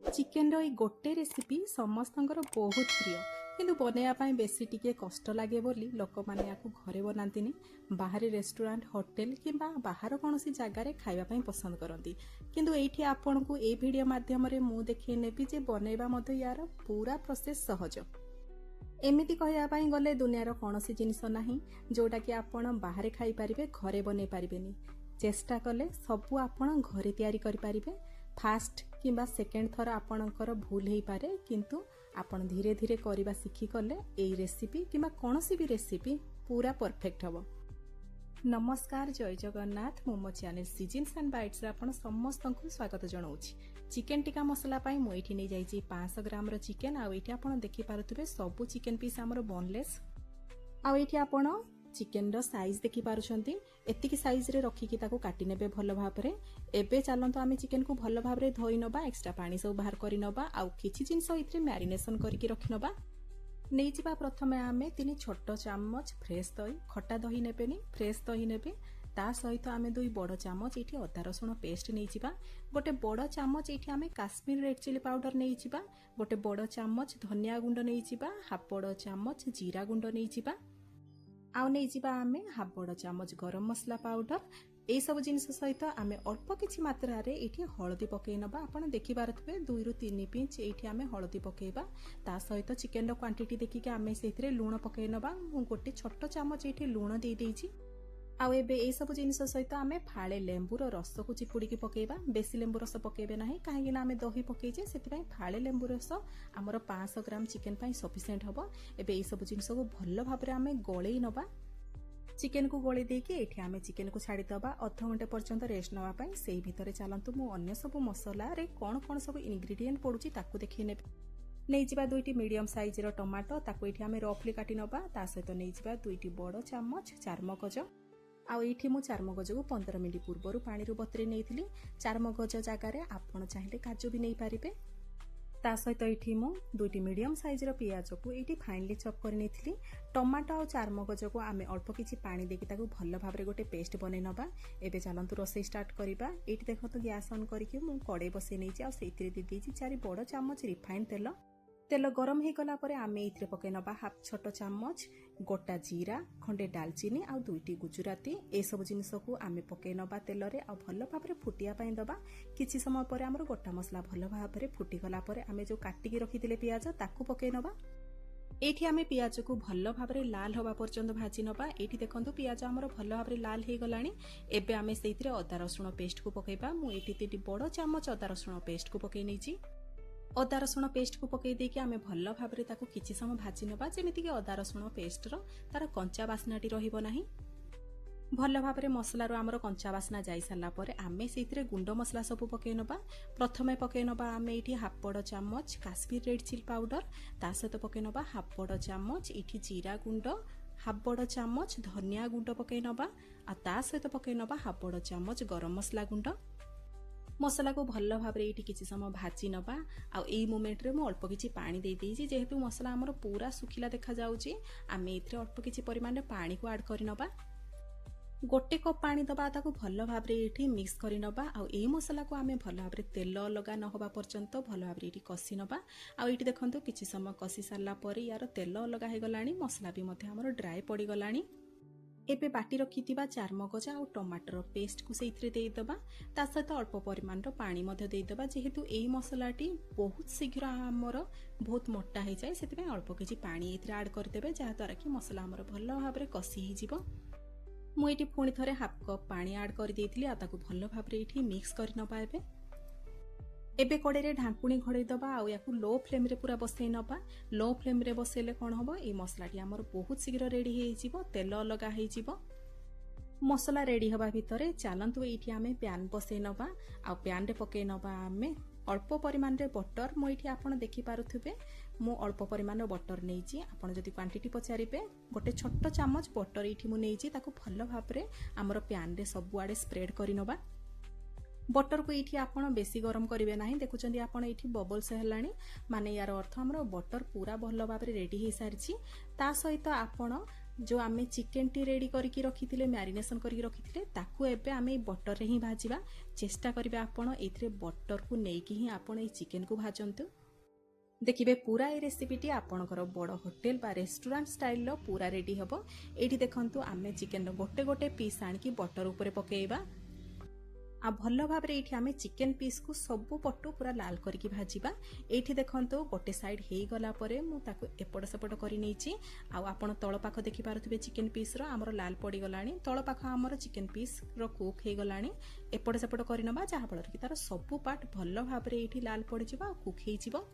Chicken रो गोटे recipe समस्तंकर बहुत प्रिय किंतु बनैया बेसी टिके कष्ट लगे बोली लोक मैंने या घरे बनाती बाहर रेस्टोरेंट होटेल किंबा बाहर कौन सी जगार खावाई पसंद करती किंतु एठी आपन को ए वीडियो माध्यम मु देखिए नेबी जे बनैबा यार पूरा प्रोसेस सहज एमिति कहवाई गले दुनियार कौन सी जिनिस नहीं जोटा कि आपण बाहर खाई पारिबे घरे बनै पारिबेनी चेष्टा कले सबू आपण घरे तैयारी करि पारिबे फास्ट किंबा सेकेंड थर आपणकर भूल हो पारे किंतु आपण धीरे धीरे करबा शिखी कले एई रेसिपी किंबा कोनोसी भी रेसिपी पूरा परफेक्ट हबो। नमस्कार जय जगन्नाथ मो चैनल सीजन्स एंड बाइट्स रे आपण समस्त को स्वागत जणाउछि। चिकेन टिक्का मसला पाई मु एठी नै जाईछि 500 ग्राम रो चिकेन आ एठी आपण देखि पारुथबे सब चिकेन पीस हमर बोनलेस आ एठी आपण चिकेन रो साइज देखि पारुछंती एतिकी साइज रे रखिकी ताको काटी नेबे भलो भाबरे। एबे चलंतो आमे चिकेन को भलो भाबरे धोई नबा एक्स्ट्रा पानी सब बाहर करि नबा आ किछि जिंस इतरे मैरिनेशन करके रखि नबा। नै जिबा प्रथमे आमे 3 छोट चम्मच फ्रेश दही खट्टा दही नेबेनी फ्रेश दही नेबे ता सहित आमे 2 बड़ चम्मच एठी अदा रसुण पेस्ट नै जिबा गोटे बड़ चम्मच एठी आमे काश्मीर रेड चिली पाउडर नै जिबा गोटे बड़ चम्मच धनिया गुंड नै जिबा हाफ बड़ चम्मच जीरा गुंड नै जिबा आउ नहीं जिबा आमे हाफ बड़ चम्मच गरम मसला पाउडर ए सब जिनिस सहित आमे अल्प किछि मात्रा रे एठी हळदी पकै नबा। आपण देखि पारथबे 2 रु 3 पिंच एठी आमे हळदी पकेबा ता सहित चिकेन रो क्वांटिटी देखि के आमे सेथिरे लूण पकै नबा। मु गोटे छोट चम्मच एठी लूण दे देइछि आउ एबे ए सब जिनिस सहित आमे फाळे लेंबू रो रस को चिपुडी के पकेबा। बेसी लेंबू रस पकेबे नाही काहे ना आमे दही पकेजे सेति पई फाळे लेंबू रस हमर 500 ग्राम चिकेन पई सफिशिएंट हबो। एबे ए सब जिनिस को भलो भाबरे आमे गळेई नबा। चिकेन को गळे देके एठी आमे चिकेन को छाडी दबा आधा घंटे पर्यंत रेस्ट नवा पई। सेही भितरे चलंतु मु अन्य सब मसाला रे कोन कोन सब इंग्रेडिएंट पडुची ताकू देखि ने नै जिबा 2टी मीडियम साइज रो टमाटो ताकू एठी आमे रफली काटी नबा। ता सहित नै जिबा 2टी बड़ चम्मच चारमगज आ एठी मु चारमगज को 15 मिनिट पूर्वरु पानी रु बतरे नैथिली। चारमगज जागा रे आपण चाहिले काजू भी नै पारिबे। ता सहित एठी मु 2टी मीडियम साइज रो पियाज को एठी फाइनली चॉप कर नैथिली। टमाटो आ चारमगज को आमे अल्प किछि पानी देकी ताकू भलो भाबरे गोटे पेस्ट बनै नबा। एबे चलंतु रोसै स्टार्ट करिबा। एठी देखतो गैस ऑन करिके मु कड़े बसै नैछि आ सेतिरे दे देछि 4 बड़ चम्मच रिफाइन तेल। तेल गरम हे गला परे आमे इतरे पकै नबा हाफ छोट चम्मच गोटा जीरा खंडे दालचीनी आ 2टी गुजराती ए सब जिनिस को आमे पकै नबा तेल रे आ भलो भाबरे फुटिया पई दबा। किछि समय परे हमर गोटा मसला भलो भाबरे फुटी गला परे आमे जो काटी के रखिथिले पियाज ताकू पकै नबा। एठी आमे पियाज को भलो भाबरे लाल होबा पर्यंत भाजी नबा। एठी देखंतु पियाज हमर भलो भाबरे लाल हे गलानी। एबे आमे सेइतरे अदा रसुण पेस्ट को पकैबा। मु एठी 3टी बड़ चम्मच अदा रसुण पेस्ट को पकै नैछि। अदा रसुण पेस्ट को पकई देके आमे भलो भाबरे ताको किछि समय भाजी नबा जेमिति कि अदा रसुण पेस्ट रो तार कंचा बास्नाटी रहिबो नाही। भलो भाबरे मसला रो हमर कंचा बास्ना जाई साला परे आमे सेइतरे गुंड मसला सब पकई नबा। प्रथमे पकई नबा आमे एठी हाफ बड़ चम्मच काश्मीर रेड चिली पाउडर ता सहित पकई नबा हाफ बड़ चम्मच एठी जीरा गुंड हाफ बड़ चम्मच धनिया गुंड पकई नबा आ ता सहित पकई नबा हाफ बड़ चम्मच गरम मसला गुंड। मसला को भलो भाबरे एठी किछि समय भाजी नबा आ एई मोमेंट रे मु अल्प किछि पानी दे देइछि जेहेतु मसला हमर पूरा सुखिला देखा जाउची आमे इथरे अल्प किछि परिमाण रे पानी को ऐड करि नबा। गोटे कप पानी दबा ताको भलो भाबरे एठी मिक्स करि नबा आ एई मसला को आमे भलो भाबरे तेल लगा न होबा पर्यंत भलो भाबरे एठी कसी नबा। आ एठी देखंतु किछि समय कसी सारला परे यार तेल लगा हे गलानी मसला भी मथे हमर ड्राई पड़ी गलानी। एबे बाटी रखिथिबा चारमगज आ टमाटर पेस्ट को सेइथरे देई दबा ता सहित अल्प परिमाण रो पानी मध्ये देई दबा। जेहेतु एई मसलाटी बहुत शीघ्र हमर बहुत मोटा हे जाय सेति पय अल्प किछि पानी एथरे ऐड कर देबे जा द्वारा कि मसला हमर भलो भाबरे कसी हि जिवो। मु एठी पुणी थरे हाफ कप पानी ऐड कर देइथिली आ ताको भलो भाबरे एठी मिक्स कर नबा। एबे कड़े रे ढांकुणी घड़े दबा आ याकू लो फ्लेम रे पूरा बसै नबा। लो फ्लेम रे बसैले कोन होबो ए मसलाटी हमर बहुत शीघ्र रेडी हे जिवो तेल लगा हे जिवो। मसला रेडी हबा भितरे चालंतु एठी आमे पैन बसै नबा आ पैन रे पकै नबा आमे अल्प परिमाण रे बटर। मु एठी आपण देखि पारुथबे मु अल्प परिमाण रे बटर नेइची। आपण जदि क्वांटिटी पचारिबे गोटे छोट चम्मच बटर एठी मु नेइची ताको भलो भाबरे हमर पैन रे सब आडे स्प्रेड करि नबा। बटर को ये आपण बेसी गरम करेंगे ना। देखुं आप बबल्स है माने यार अर्थ आम बटर पूरा भल भाव रेडी हो सारी ता सहित आपण जो आमे चिकेन टी रेडी करके रखिथिले मैरिनेशन करके रखिथिले ताकू एबे आमे बटर रे ही भाजिबा। चेष्टा करिवे आपण एथिरे बटर को नेकी ही आपण ए चिकेन को भाजंतु। देखिए पूरा ये रेसिपीटी आपणकर बड़ होटेल बा रेस्टोरेंट स्टाइल पूरा रेडी हम। ये देखु आम चिकेन गोटे गोटे पीस आणिकी बटर उपरे पकेइबा। आ भल भाव ये आम चिकेन पीस को सबु पटु पूरा लाल करके भाजिबा। ये देखु गोटे साइड हो गला परे मु ताकु एपट सेपट करि नेछि। आ आपण तळ पाख देखि पारुथिबे चिकेन पीस रो आमर लाल पड़ी गलानी। तळ पाख आमर चिकेन पीस रो कुक हे गलानी। एपट सेपट करिनबा जहा फल कि तार सबु पार्ट भल भाव ये लाल पड़ जिबा कुक हे जिवो।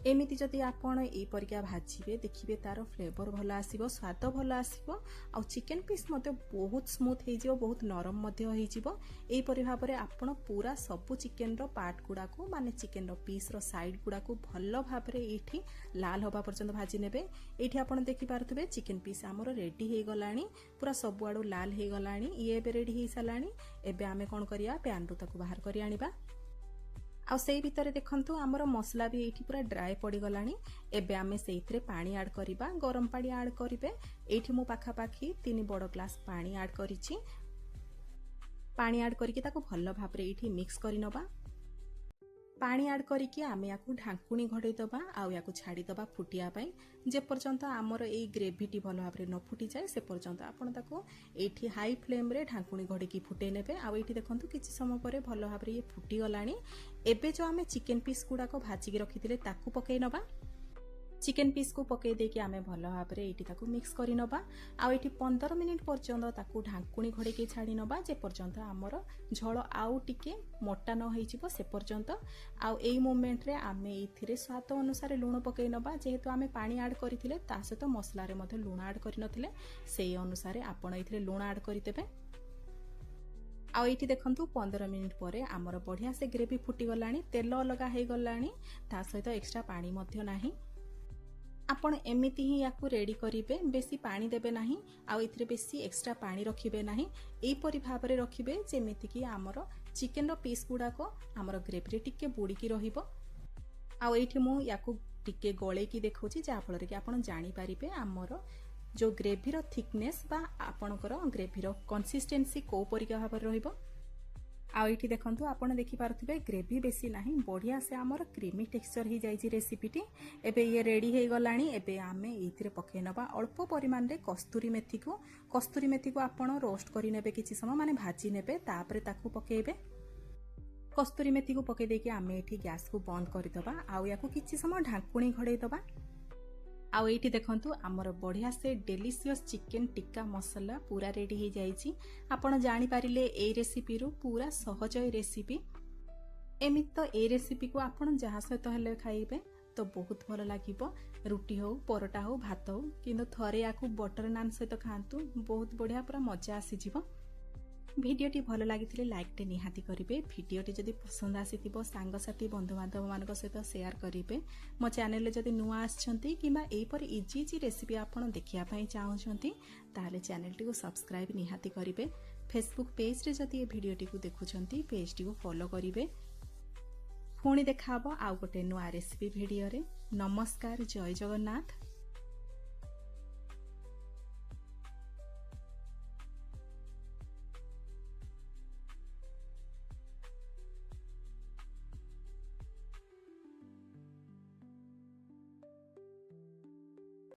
एमिति जदि आपण ए परिका भाजिबे देखिबे तार फ्लेवर भल आसीबो, स्वाद भल आसीबो। आ चिकेन पीस मते बहुत स्मूथ हे जिवो, बहुत नरम मते हे जिवो। ए परि भाव रे आपण पूरा सब चिकेन रो पार्ट गुडा को माने चिकेन रो पीस रो साइड गुडा को भल भाव रे एठी लाल होबा पर्यंत भाजी नेबे। एठी आपण देखि पारुथबे चिकेन पीस हमर रेडी हे गलानी, पूरा सब आडू लाल हे गलानी। ये एबे रेडी हे सलानी। एबे आमे कोन करिया पैन रु ताकू बाहर करि आनिबा। आ सेई भितर देखंतु हमर मसला भी एठी पूरा ड्राई पड़ी गलानी। एबे आमे सेइथरे पानी ऐड करिबा, गरम पानी ऐड करिवे। एठी मु पाखा पाखी 3 बड़ ग्लास पानी ऐड करिछि। पानी ऐड करके ताको भल भाव रे एठी मिक्स करि नबा। पानी ऐड करके आमे याकू ढांकुणी घड़े दबा आउ याकू छाड़ी दबा फुटिया पई। जे पर्यंत आमर ए ग्रेवीटी भल भाव रे न फुटी जाए से पर्यंत आपण ताको एठी हाई फ्लेम रे ढांकुणी घड़े की फुटे नेबे। आ एठी देखंतु किछि समय परे भल भाव रे ये फुटी गलानी। एबे जो आमे चिकेन पीस गुडा को भाजी के रखिथिले ताकू पकेइ नबा। चिकेन पीस को पकई देके आमे भल भाव रे एठी ताकू मिक्स करि नबा। आ एठी 15 मिनिट पर्यंत ताकू ढांकुणी घड़े के छाड़ी नबा जे पर्यंत हमर झोल आउ टिके मोटा न होई जिवो से पर्यंत। आ एई मोमेंट रे आमे एथिरे स्वाद अनुसार लूण पकई नबा। जेहेतु आमे पानी ऐड करिथिले ता सहित मसला रे मध्ये लूण ऐड करि नथिले सेई अनुसार आपण एथिरे लूण ऐड करि देबे। आ एठी देखंतु 15 मिनिट परे हमर बढ़िया से ग्रेवी फुटी गलानी, तेल अलगा हे गलानी, ता सहित एक्स्ट्रा पानी मध्ये नाही। आपण एमिति ही याकू रेडी करिवे, बेसी पानी देबे नाही। आ इथिरे बेसी एक्स्ट्रा पानी रखिबे नाही। एई परि भाव रे रखिबे जेमिति कि हमर चिकेन रो पीस गुडा को हमर ग्रेवी रे टिके बुडी की रहिबो। आ एठी मु याकू टिके गळे की देखौची जा फल रे कि आपण जानि परिबे हमर जो ग्रेवी रो थिकनेस बा आपणकर ग्रेवी रो कंसिस्टेंसी को परिका भाव रे रहिबो। आ एठी देखंतु आपण देखि पारुथिबे ग्रेवी बेसी नाही, बढ़िया से हमर क्रीमी टेक्सचर ही जाईची रेसिपीटी। एबे ये रेडी हे गलानी। एबे आमे एथिरे पके नबा अल्प परिमाण रे कस्तूरी मेथी को आपण रोस्ट करि नेबे किछि समय माने भाजी नेबे, तापरे ताकू पकेबे। कस्तूरी मेथी को पके देके आमे एठी गैस को बंद करि दबा। आ याकू किछि समय ढांकुणी घड़े दबा। आउ एठी देखंतु हमर बढ़िया से डेलीशियस चिकेन टिक्का मसाला पूरा रेडी हो जाइछि। आपण जानि पारिले ए रेसिपी रु पूरा सहज ए रेसिपी। एमित तो ए रेसिपी को आपण जहा सहित हेले खाइबे तो बहुत भल लागिबो। रुटी हो, परोटा हो, भात हो, किंतु थरे याकू बटर नान सहित खांतु, बहुत बढ़िया पूरा मजा आसी जिवो। भिडियोटी भल लागिथिले लाइक टे निहाती करिवे। भिडियोटी जदि पसंद आसीथिबो सांगसाथी बंधु बांधव मानक सहित शेयर करिवे। मो चैनल जदि नुआ आछंती किबा एपर इजी इजी रेसिपी आपण देखिया पई चाहउछंती ताले चैनल टी को सब्सक्राइब निहाती करिवे। फेसबुक पेज रे जदि ए भिडियोटी को देखुछंती पेज टी को फॉलो करिवे। पुणी देखाबो आउ गोटे नुआ रेसिपी भिडियो रे। नमस्कार, जय जगन्नाथ।